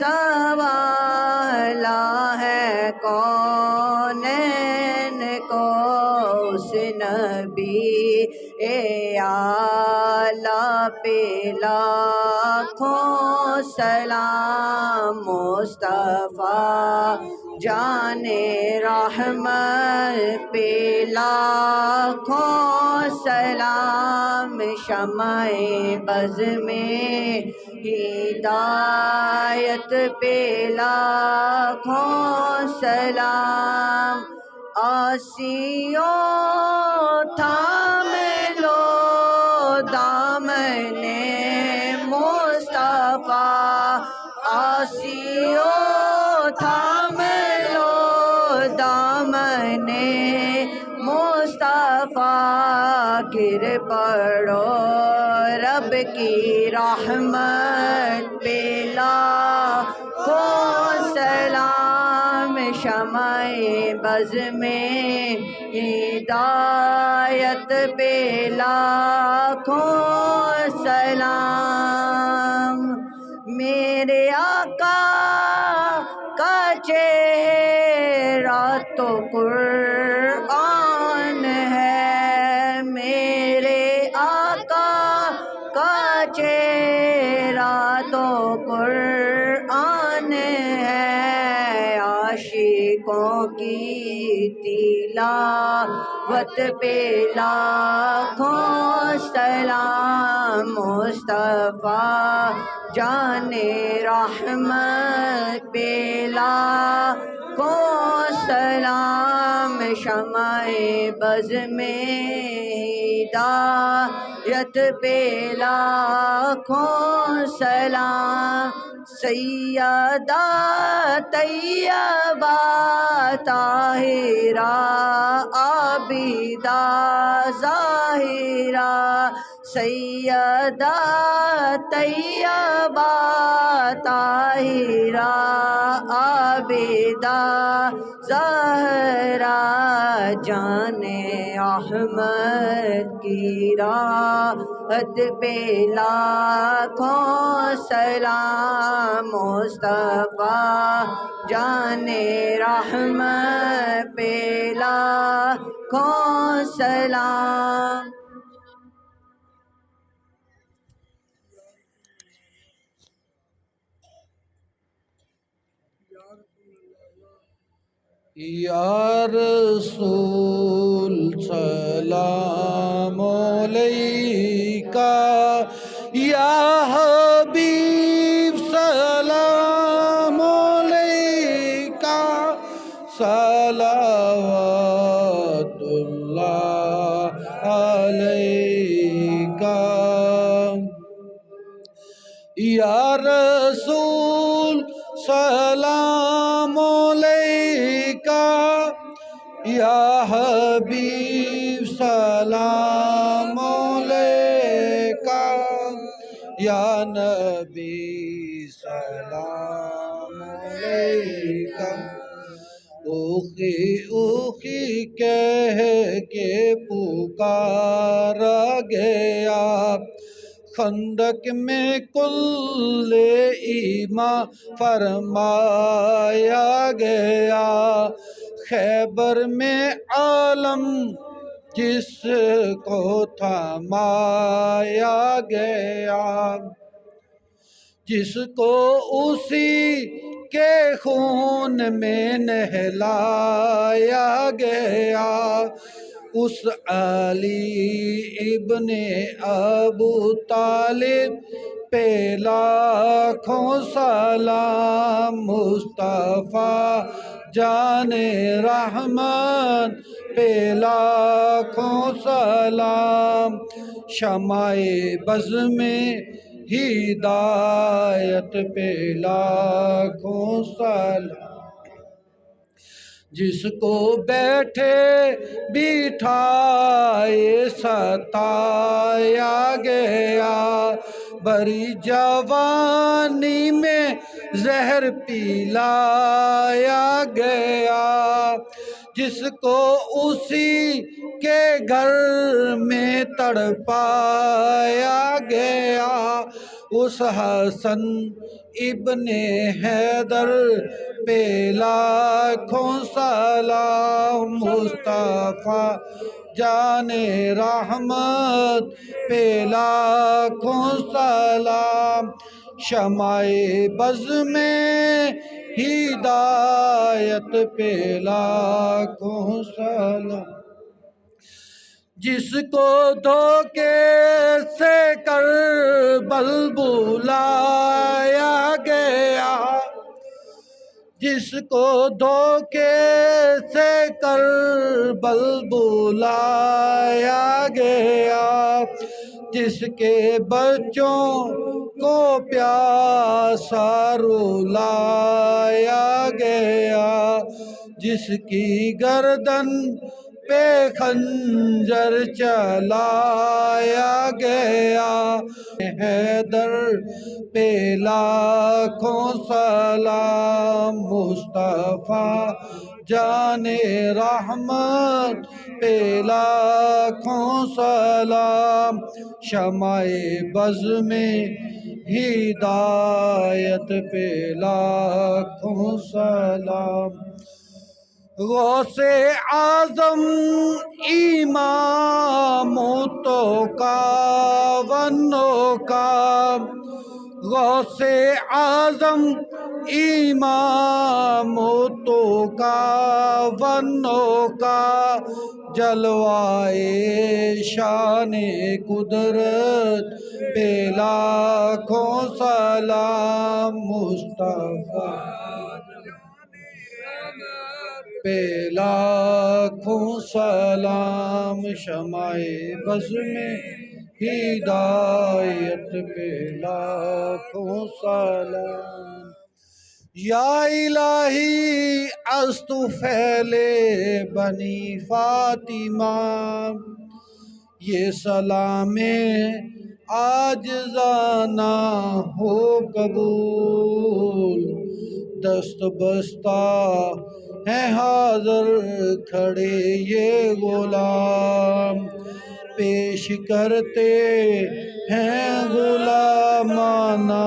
سنوالا ہے کونین کو اس نبی اعلیٰ پہ لاکھوں سلام مصطفیٰ جان رحمت پہ لاکھوں سلام شمع بز میں ہدایت پہ لاکھوں سلام آسیوں تھام لو دامن مصطفیٰ آسیوں تھام لو دامن مصطفیٰ گر پڑو رب کی رحمت پہ لاکھوں سلام شمع بز میں ہدایت پہ لاکھوں سلام میرے آقا کا چہرہ تو قرآن ہے میرے آقا کا چہرہ تو قرآن ہے عاشقوں کی تلاوت پہ لاکھوں سلام مصطفیٰ جان رحمت پہ لاکھوں سلام شمع بز میں ہدایت پہ لاکھوں سلام سیدہ طیبہ طاہرہ عابدہ ظاہرہ سیدہ طیبہ طاہرہ عابدہ ظاہرہ جان احمد کی راحت پہ لاکھوں سلام مصطفیٰ جان رحمت پہ لاکھوں سلام یا رسول سلام علیکہ یا حبیب سلام علیکہ صلوات اللہ علیکہ یا رسول سلام علیکہ یا حبیب سلام علیکہ یا نبی سلام علیکہ اوخی اوخی کہہ کے پکارا گیا خندق میں کل ایمان فرمایا گیا خیبر میں عالم جس کو تھمایا گیا جس کو اسی کے خون میں نہلایا گیا اس علی ابن ابو طالب پہ لاکھوں سلام مصطفیٰ جان رحمت پہ لاکھوں سلام شمع بز میں ہدایت پہ لاکھوں سلام جس کو بیٹھے بٹھائے ستایا گیا بری جوانی میں زہر پلایا گیا جس کو اسی کے گھر میں تڑپایا گیا اس حسن ابن حیدر پہ لاکھوں سلام، مصطفیٰ جان رحمت پہ لاکھوں سلام، شمع بز میں ہدایت پہ لاکھوں سلام، جس کو دھوکے سے کربل بلایا گیا، جس کو دھوکے سے کربل بلایا گیا، جس کے بچوں کو پیاسا رلایا گیا، جس کی گردن پہ خنجر چلایا گیا، حیدر پہ لاکھوں سلام، مصطفیٰ جان رحمت پہ لاکھوں سلام، شمع بز میں ہدایت پہ لاکھوں سلام، غوث اعظم امام تو کاونوں کا، غوث اعظم امام تو کاونوں کا، جلوائے شان قدرت پہ لاکھوں سلام، مصطفیٰ پہ لاکھوں سلام، شمع بز میں ہدایت پہ لاکھوں سلام، یا الہی از تو پھیلے بنی فاطمہ، یہ سلام عاجزانہ ہو قبول، دست بستہ ہیں حاضر کھڑے یہ غلام، پیش کرتے ہیں غلامانہ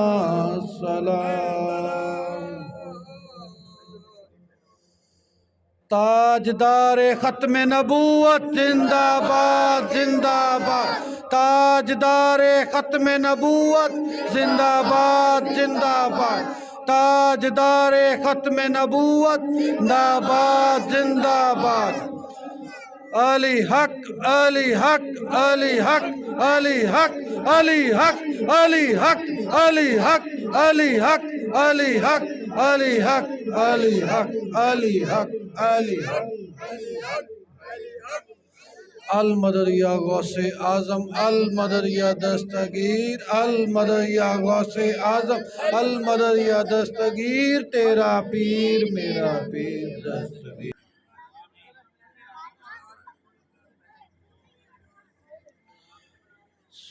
سلام، تاجدار ختم نبوت زندہ باد زندہ باد، تاجدار ختم نبوت زندہ باد زندہ باد، تاجدار ختم نبوت زندہ باد زندہ باد، علی حق علی حق علی حق علی حق علی حق علی حق علی حق علی حق علی حق علی حق علی حق علی حق علی حق، المدد یا غوث اعظم، المدد یا دستگیر، المدد یا غوث اعظم، المدد یا دستگیر، تیرا پیر میرا پیر دستگیر۔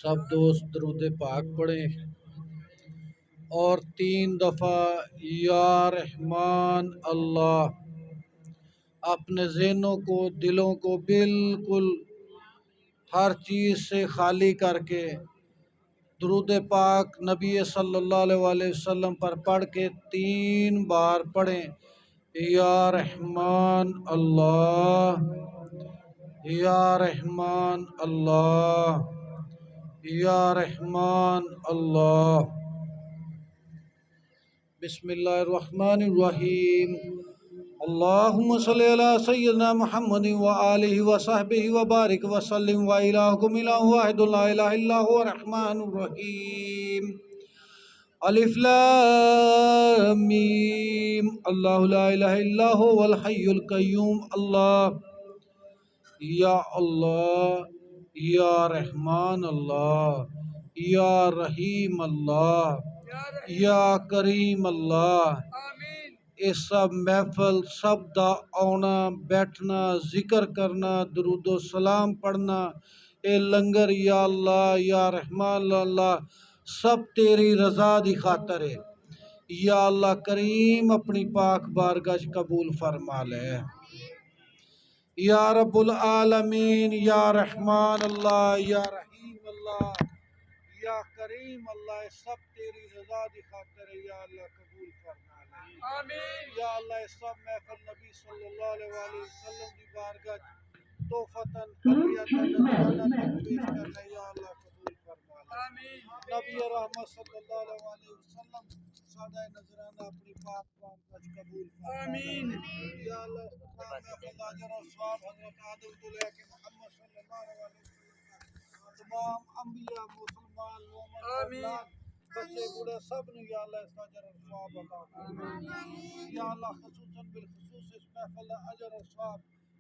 سب دوست درود پاک پڑھیں اور 3 دفعہ یا رحمان اللہ اپنے ذہنوں کو، دلوں کو بالکل ہر چیز سے خالی کر کے درود پاک نبی صلی اللہ علیہ وآلہ وسلم پر پڑھ کے 3 بار پڑھیں، یا رحمان اللہ، یا رحمان اللہ، یا رحمان اللہ۔ بسم اللہ الرحمن الرحیم، اللہم صلی علی سیدنا محمد وآلہ وصحبہ وبارک وسلم، وإلہکم الہ واحد لا الہ الا هو الرحمن الرحیم، الف لام میم، اللہ لا الہ الا هو الحی القیوم، اللہ یا رحمان اللہ، یا رحیم اللہ، یا کریم اللہ۔ اس سب محفل سب دا آنا بیٹھنا، ذکر کرنا، درود و سلام پڑھنا، اے لنگر یا اللہ یا رحمان اللہ، سب تیری رضا دی خاطر ہے۔ یا اللہ کریم اپنی پاک بارگاہ قبول فرما لے۔ یا رب العالمین، یا رحمان اللہ، یا رحیم اللہ، یا یا کریم اللہ سب تیری رضا دی خاطر ہے یا اللہ قبول فرما لے آمین یا اللہ سب محفل نبی صلی اللہ علیہ وآلہ وسلم دی بارگاہ توفتاً ہدیتاً نذرانہ پیش کرنا یا اللہ قبول فرما لے آمین نبی رحمت صلی اللہ علیہ وآلہ وسلم ساڈا نذرانہ اپنی پاک بارگاہ قبول فرما لے آمین یا اللہ تمام محفل اجر اور ثواب حضرت آدم تو لے کے محمد صلی اللہ علیہ وسلم تمام انبیاء مسلمان مومن آمین اولاد بچے بوڑھے سب نے یا اللہ اس کا اجر اور ثواب عطا فرما یا اللہ خصوصاً بالخصوص اس محفل کا اجر اور ثواب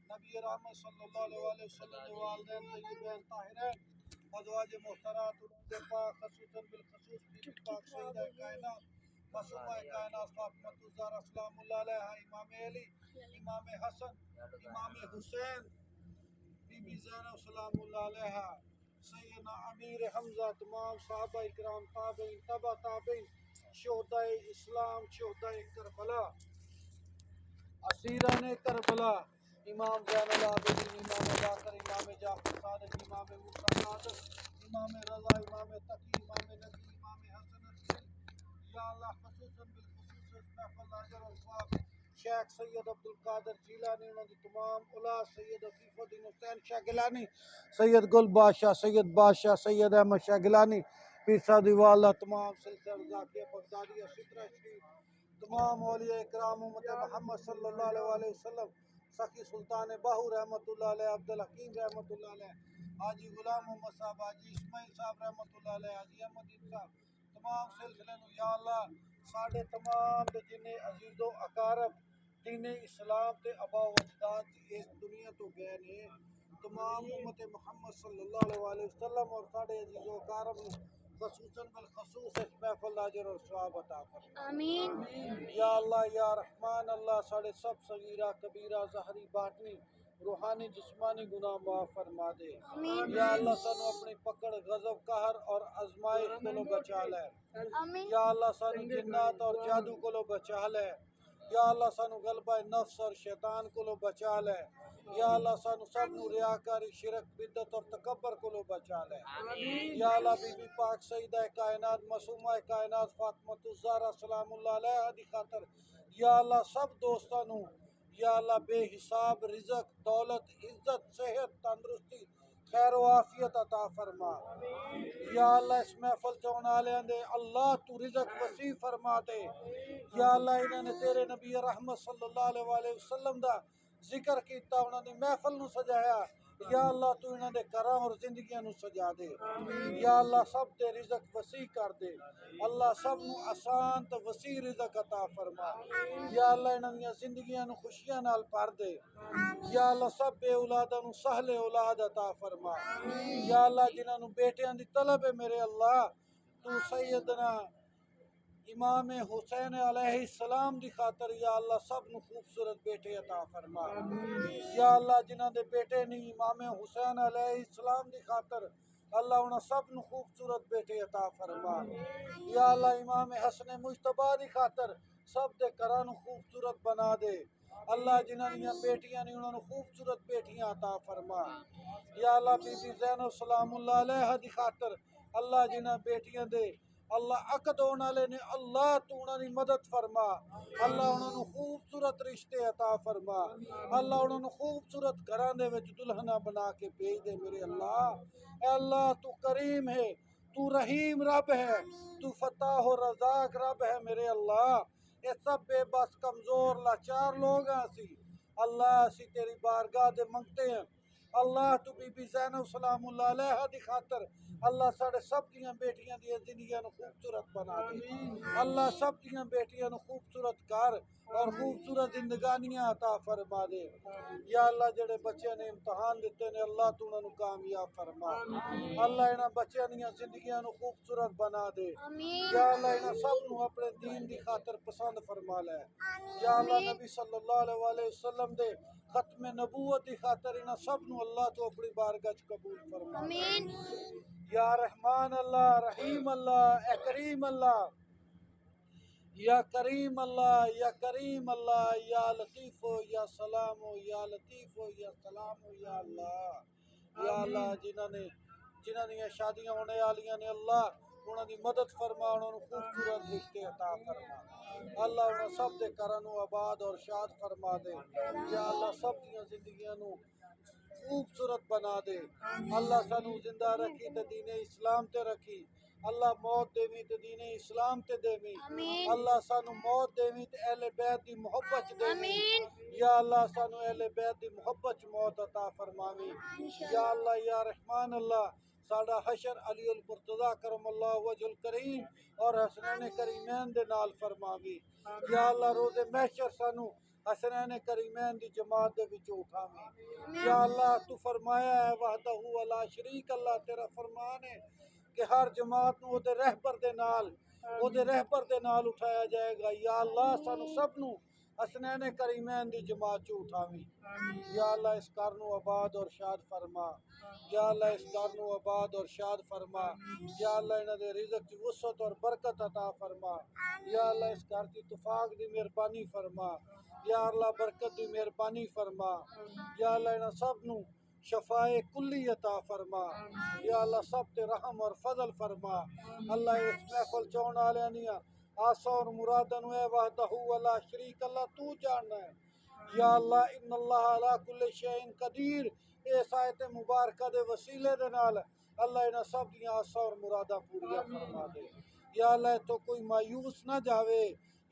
نبی رحمت صلی اللہ علیہ وآلہ وسلم کے والدین طیبین طاہرین ازواج محترات اولاد پاک خصوصاً بالخصوص بی بی پاک سیدہ کائنات معصومہ کائنات فاطمہ الزہرا سلام اللہ علیہا امام علی امام حسن امام حسین بی بی زینب سلام اللہ علیہا سیدنا امیر حمزہ تمام صحابہ اکرام تابعین تبع تابعین شہداء اسلام شہداء کربلا اسیران کربلا امام زین العابدین امام باقر امام جعفر صادق امام موسیٰ صادق امام رضا امام تقی امام نبی امام حسن الدین یا اللہ خصوصاً بالخصوص اس محفل اجر اور ثواب شیخ سید عبدالقادر جیلانی انہوں نے تمام اولاد سید عفیف الدین حسین شاہ گیلانی سید گل بادشاہ سید بادشاہ سید احمد شاہ گیلانی پیر سعدی والا تمام سلسلہ ذاکیہ بغدادیہ سترہ شریف تمام اولیاء اکرام امت محمد صلی اللہ علیہ وآلہ وسلم سخی سلطان باہو رحمۃ اللہ علیہ عبدالحکیم رحمۃ اللہ علیہ حاجی غلام محمد صاحب حاجی اسماعیل صاحب رحمۃ اللہ علیہ حاجی احمد دین صاحب تمام سلسلے نو یا اللہ ساڈے تمام دے جنے عزیز و اقارب دین اسلام تے آبا و اجداد اس دنیا تو گئے نے تمام امت محمد صلی اللہ علیہ وآلہ وسلم اور ساڈے عزیز و اقارب نو خصوصاً بالخصوص اس محفل اجر اور ثواب عطا فرما آمین یا اللہ یا رحمان اللہ ساڑھے سب صغیرہ کبیرہ ظاہری باطنی روحانی جسمانی گناہ معاف فرما دے یا اللہ سانو اپنی پکڑ غضب قہر اور آزمائش کو بچا لے آمین یا اللہ سانو جنات اور جادو کو بچا لے یا اللہ سانو غلبہ نفس اور شیطان کو بچا لے یا اللہ سانو سب نو ریاکاری شرک بدت اور تکبر کو بچا لے یا اللہ بی بی پاک سیدہ کائنات معصومہ کائنات فاطمہ الزہرا سلام اللہ علیہا دی خاطر یا اللہ سب دوستانو یا اللہ بے حساب رزق دولت عزت صحت تندرستی خیر و عافیت عطا فرما یا اللہ اس محفل چون آلیاں دے اللہ تو رزق وسیع فرما دے یا اللہ انہوں نے تیرے نبی رحمت صلی اللہ علیہ وآلہ وسلم دا ذکر کیتا انہوں نے محفل نو سجایا یا اللہ تو انہوں نے کرام اور زندگیاں نو سجا دے یا اللہ سب دے رزق وسیع کر دے اللہ سب نو آسان تے وسیع رزق عطا فرما یا اللہ انہوں نے زندگیاں نو خوشیاں نال بھر دے یا اللہ سب بے اولاداں نو سہل اولاد عطا فرما یا اللہ جنہاں نو بیٹیاں دی طلب ہے میرے اللہ تو سیدنا امام حسین علیہ السلام دی خاطر یا اللہ سب نو خوبصورت بیٹے عطا فرما یا اللہ جنہاں دے بیٹے نہیں امام حسین علیہ السلام دی خاطر اللہ انہاں سب نو خوبصورت بیٹے عطا فرما یا اللہ امام حسن مجتبی دی خاطر سب دے گھراں نو خوبصورت بنا دے اللہ جنہاں دیاں بیٹیاں نے انہاں نو خوبصورت بیٹیاں عطا فرما یا اللہ بی بی زینب سلام اللہ علیہا دی خاطر اللہ جنہاں بیٹیاں دے اللہ عقد ہونے والے نے اللہ تو انہاں دی مدد فرما اللہ انہاں نو خوبصورت رشتے عطا فرما اللہ انہاں نو خوبصورت گھراں دے وچ دلہنا بنا کے بھیج دے میرے اللہ اے اللہ تو کریم ہے تو رحیم رب ہے تو فتاح و رزاق رب ہے میرے اللہ اے سب بے بس کمزور لاچار لوگ ہیں اسی اللہ اسی تیری بارگاہ دے منگتے ہیں اللہ تو بی بی زینب سلام اللہ علیہا دی خاطر اللہ ساڑھے سب دیاں بیٹیاں دی زندگیاں نو خوبصورت بنا دے اللہ سب دیاں بیٹیاں نو خوبصورت کر اور خوبصورت زندگانیاں عطا فرما دے یا اللہ جڑے بچے نے امتحان دیتے نے اللہ تو انہاں نو کامیاب فرما اللہ انہاں بچیاں دیاں زندگیاں نو خوبصورت بنا دے یا اللہ انہاں سب نو اپنے دین دی خاطر پسند فرما لے یا اللہ نبی صلی اللہ علیہ وآلہ وسلم دے ختم نبوت دی خاطر انہاں سب نو اللہ تو اپنی بارگاہ چ قبول فرما آمین یا رحمان اللہ رحیم اللہ اے کریم اللہ یا کریم اللہ یا کریم اللہ یا لطیف یا سلام یا لطیف یا سلام یا اللہ جنہاں دیاں شادیاں ہونے والیاں نے اللہ انہاں دی مدد فرما انہاں نوں خوبصورت رشتے عطا فرما اللہ انہاں سب دے گھراں نوں آباد اور شاد فرما دے یا اللہ سب دیاں زندگیاں نوں خوبصورت بنا دے اللہ سانو زندہ رکھی تے دین اسلام تے رکھی اللہ موت دیوی تے دین اسلام تے دیوی اللہ سانو موت دیوی تے اہل بیت دی محبت دیوی یا اللہ سانو اہل بیت دی محبت موت عطا فرماوی یا اللہ یا رحمان اللہ ساڈا حشر علی المرتضی کرم اللہ وجہ الکریم اور حسنین کریمین دے نال فرماوی یا اللہ روز محشر سانو حسنین کریمین دی جماعت دے وچوں اٹھاویں یا اللہ تو فرمایا ہے وحدہ لا شریک اللہ تیرا فرمان ہے کہ ہر جماعت نو دے رہبر دے نال اٹھایا جائے گا یا اللہ سانو سب نو حسنین کریمین دی جماعت چوں اٹھاویں یا اللہ اس گھر نو آباد اور شاد فرما یا اللہ اس گھر نو آباد اور شاد فرما یا اللہ انہاں دے رزق چ وسعت اور برکت عطا فرما یا اللہ اس گھر دی اتفاق دی مہربانی فرما یا اللہ برکت دی مہربانی فرما یا اللہ انہاں سب نو شفائے کلی عطا فرما یا اللہ سب تے رحم اور فضل فرما اللہ اس محفل چون والے دیاں آسا اور مراداں نو اے وحدہ لا شریک اللہ تو جاننا ہے یا اللہ ان اللہ علی کل شیء قدیر اس آیت مبارکہ دے وسیلے دے نال اللہ انہاں سب دیاں آسا اور مراداں پوریاں فرما دے یا اللہ تو کوئی مایوس نہ جاوے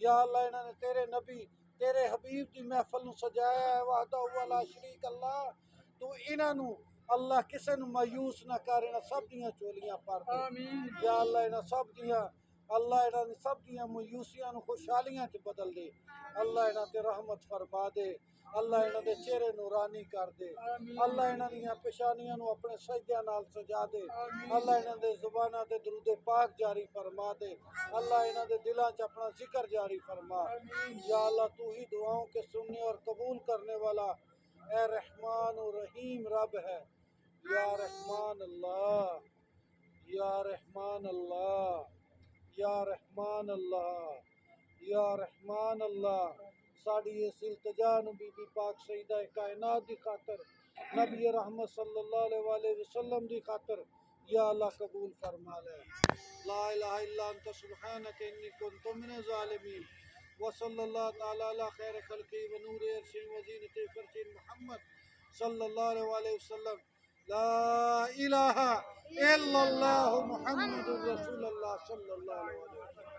یا اللہ انہاں نے تیرے نبی تیرے حبیب دی محفل نو سجایا ہے وحدہ لا شریک اللہ تو انہاں نو اللہ کسے نو مایوس نہ کر انہاں سب دیاں چولیاں پر دے یا اللہ انہاں سب دیاں مایوسیاں نو خوشحالیاں چ بدل دے اللہ انہاں تے رحمت فرما دے اللہ انہاں دے چہرے نورانی کر دے اللہ انہاں دیاں پیشانیاں نو اپنے سجدیاں نال سجا دے اللہ انہاں دے زباناں تے درود پاک جاری فرما دے اللہ انہاں دے دلاں چ اپنا ذکر جاری فرما یا اللہ تو ہی دعاؤں کے سننے اور قبول کرنے والا اے رحمان و رحیم رب ہے یا رحمان اللہ یا رحمان اللہ یا رحمان اللہ یا رحمان اللہ ساڑی اس التجا نو بی بی پاک سیدہ کائنات دی خاطر نبی رحمت صلی اللہ علیہ وآلہ وسلم دی خاطر یا اللہ قبول فرما لے لا الہ الا انت سبحانک انی کنت من الظالمین وصلی اللہ تعالی علی خیر خلقی و نور عرش وزینت فرش محمد صلی اللہ علیہ وآلہ وسلم لا الہ الا اللہ محمد رسول اللہ صلی اللہ علیہ وآلہ وسلم